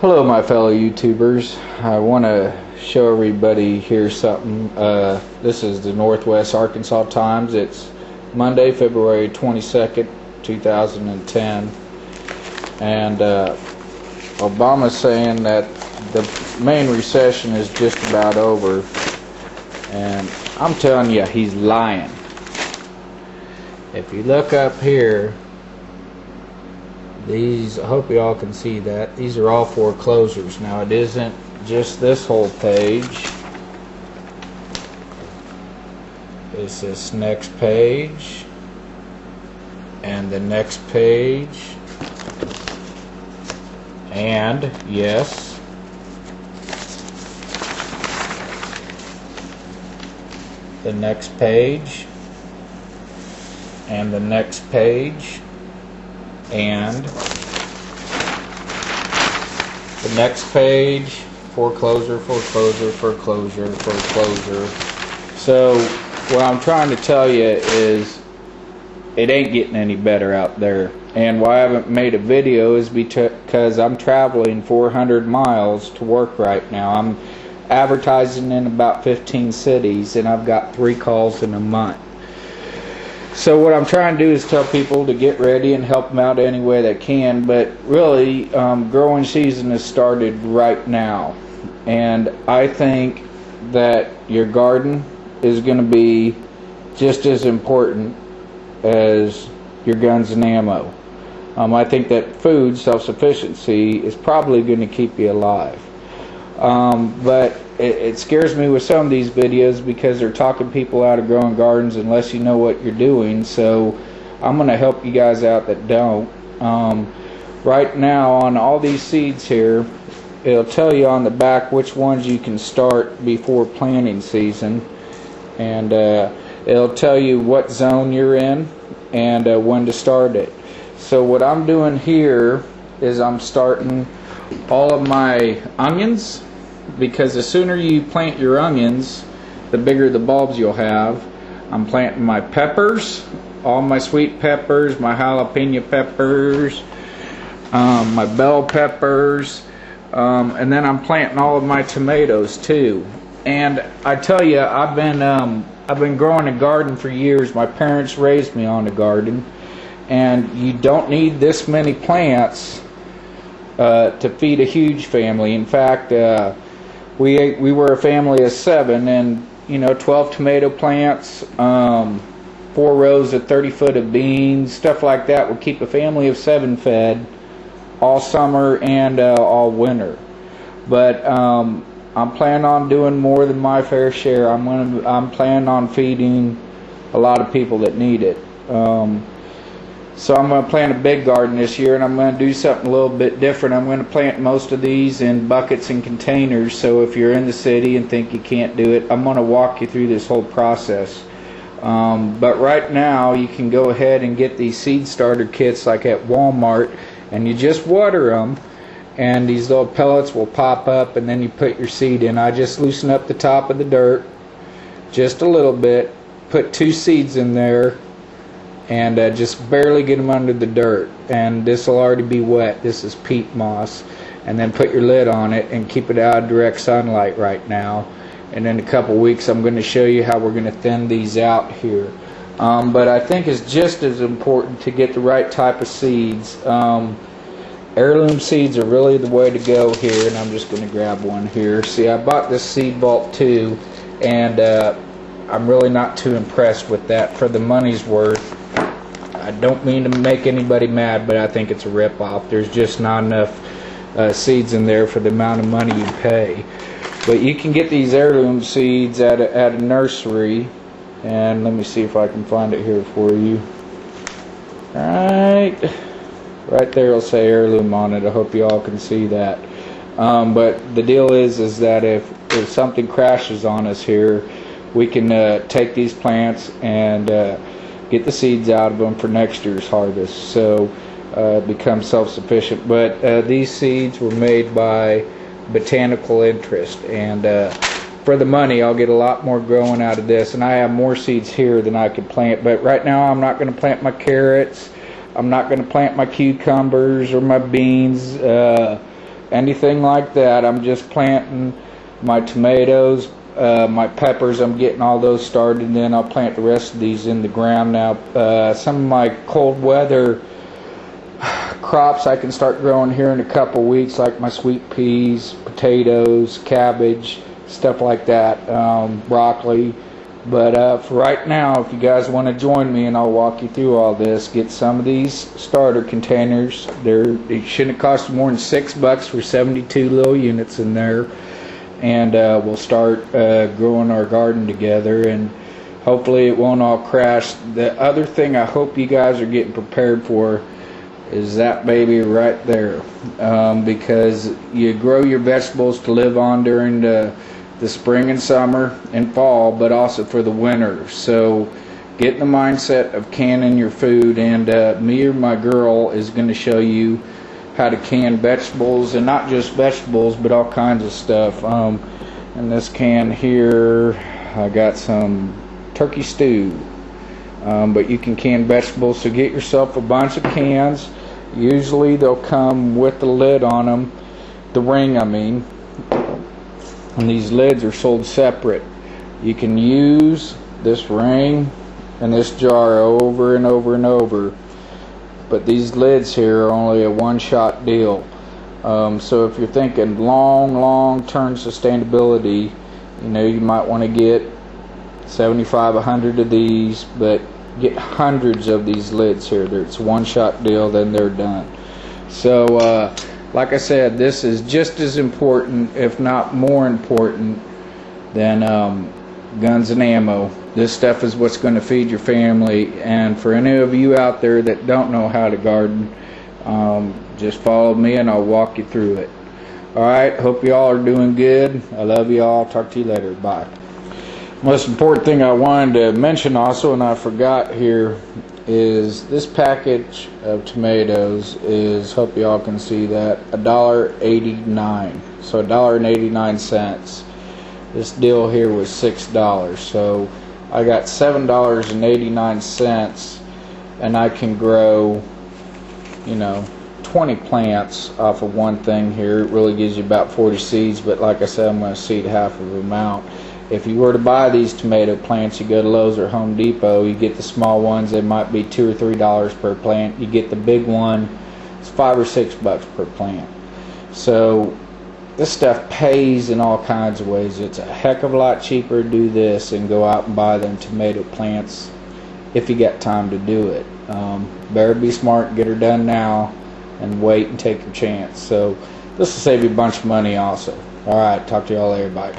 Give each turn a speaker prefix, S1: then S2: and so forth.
S1: Hello my fellow YouTubers. I want to show everybody here something. This is the Northwest Arkansas Times. It's Monday, February 22nd, 2010. And Obama's saying that the main recession is just about over. And I'm telling you, he's lying. If you look up here, these, I hope you all can see that, these are all foreclosures. Now it isn't just this whole page. It's this next page and the next page, and yes, the next page and the next page and the next page. Foreclosure, foreclosure, foreclosure, foreclosure. So what I'm trying to tell you is it ain't getting any better out there. And why I haven't made a video is because I'm traveling 400 miles to work right now. I'm advertising in about 15 cities and I've got 3 calls in a month. So what I'm trying to do is tell people to get ready and help them out any way they can. But really, growing season has started right now. And I think that your garden is going to be just as important as your guns and ammo. I think that food self-sufficiency is probably going to keep you alive. But it scares me with some of these videos because they're talking people out of growing gardens unless you know what you're doing. So I'm going to help you guys out that don't. Right now on all these seeds here, it'll tell you on the back which ones you can start before planting season, and it'll tell you what zone you're in and when to start it. So what I'm doing here is I'm starting all of my onions, because the sooner you plant your onions, the bigger the bulbs you'll have. I'm planting my peppers, all my sweet peppers, my jalapeno peppers, my bell peppers, and then I'm planting all of my tomatoes too. And I tell you, I've been growing a garden for years. My parents raised me on a garden, and you don't need this many plants to feed a huge family. In fact, we were a family of 7, and 12 tomato plants, 4 rows of 30 foot of beans, stuff like that would keep a family of 7 fed all summer and all winter. But I'm planning on doing more than my fair share. I'm planning on feeding a lot of people that need it. So I'm going to plant a big garden this year, and I'm going to do something a little bit different. I'm going to plant most of these in buckets and containers, so if you're in the city and think you can't do it, I'm going to walk you through this whole process. But right now you can go ahead and get these seed starter kits like at Walmart, and you just water them and these little pellets will pop up, and then you put your seed in. I just loosen up the top of the dirt just a little bit, put 2 seeds in there, and just barely get them under the dirt, and this will already be wet. This is peat moss. And then put your lid on it and keep it out of direct sunlight right now. And in a couple weeks I'm going to show you how we're going to thin these out here. But I think it's just as important to get the right type of seeds. Heirloom seeds are really the way to go here, and I'm just going to grab one here. See, I bought this seed vault too, and I'm really not too impressed with that for the money's worth. I don't mean to make anybody mad, but I think it's a rip-off. There's just not enough seeds in there for the amount of money you pay. But you can get these heirloom seeds at a nursery, and let me see if I can find it here for you. Right there will say heirloom on it. I hope you all can see that. But the deal is that if something crashes on us here, we can take these plants and get the seeds out of them for next year's harvest, so become self-sufficient. But these seeds were made by botanical interest, and for the money I'll get a lot more growing out of this, and I have more seeds here than I could plant. But right now I'm not going to plant my carrots, I'm not going to plant my cucumbers or my beans. anything like that. I'm just planting my tomatoes, my peppers. I'm getting all those started, and then I'll plant the rest of these in the ground. Now some of my cold weather crops I can start growing here in a couple weeks, like my sweet peas, potatoes, cabbage, stuff like that, broccoli. But for right now, if you guys want to join me and I'll walk you through all this, get some of these starter containers. They shouldn't cost more than $6 for 72 little units in there, and we'll start growing our garden together, and hopefully it won't all crash. The other thing I hope you guys are getting prepared for is that baby right there, because you grow your vegetables to live on during the spring and summer and fall, but also for the winter. So get in the mindset of canning your food, and me or my girl is going to show you how to can vegetables, and not just vegetables but all kinds of stuff. In this can here I got some turkey stew, but you can can vegetables, so get yourself a bunch of cans. Usually they'll come with the lid on them, the ring I mean, and these lids are sold separate. You can use this ring and this jar over and over and over, but these lids here are only a one-shot deal. So if you're thinking long-term sustainability, you know, you might want to get 75, 100 of these, but get hundreds of these lids here. It's a one-shot deal, then they're done. So like I said, this is just as important, if not more important, than guns and ammo. This stuff is what's going to feed your family. And for any of you out there that don't know how to garden, just follow me and I'll walk you through it. Alright, hope you all are doing good. I love you all. Talk to you later. Bye. Most important thing I wanted to mention also, and I forgot here, is this package of tomatoes is, hope you all can see that, $1.89. So $1.89. This deal here was $6. So I got $7.89, and I can grow, you know, 20 plants off of one thing here. It really gives you about 40 seeds, but like I said, I'm going to seed half of them out. If you were to buy these tomato plants, you go to Lowe's or Home Depot, you get the small ones, they might be $2 or $3 per plant. You get the big one, it's $5 or $6 per plant. So this stuff pays in all kinds of ways. It's a heck of a lot cheaper to do this and go out and buy them tomato plants if you got time to do it. Better be smart and get her done now and wait and take your chance. So this will save you a bunch of money also. Alright, talk to y'all later. Bye.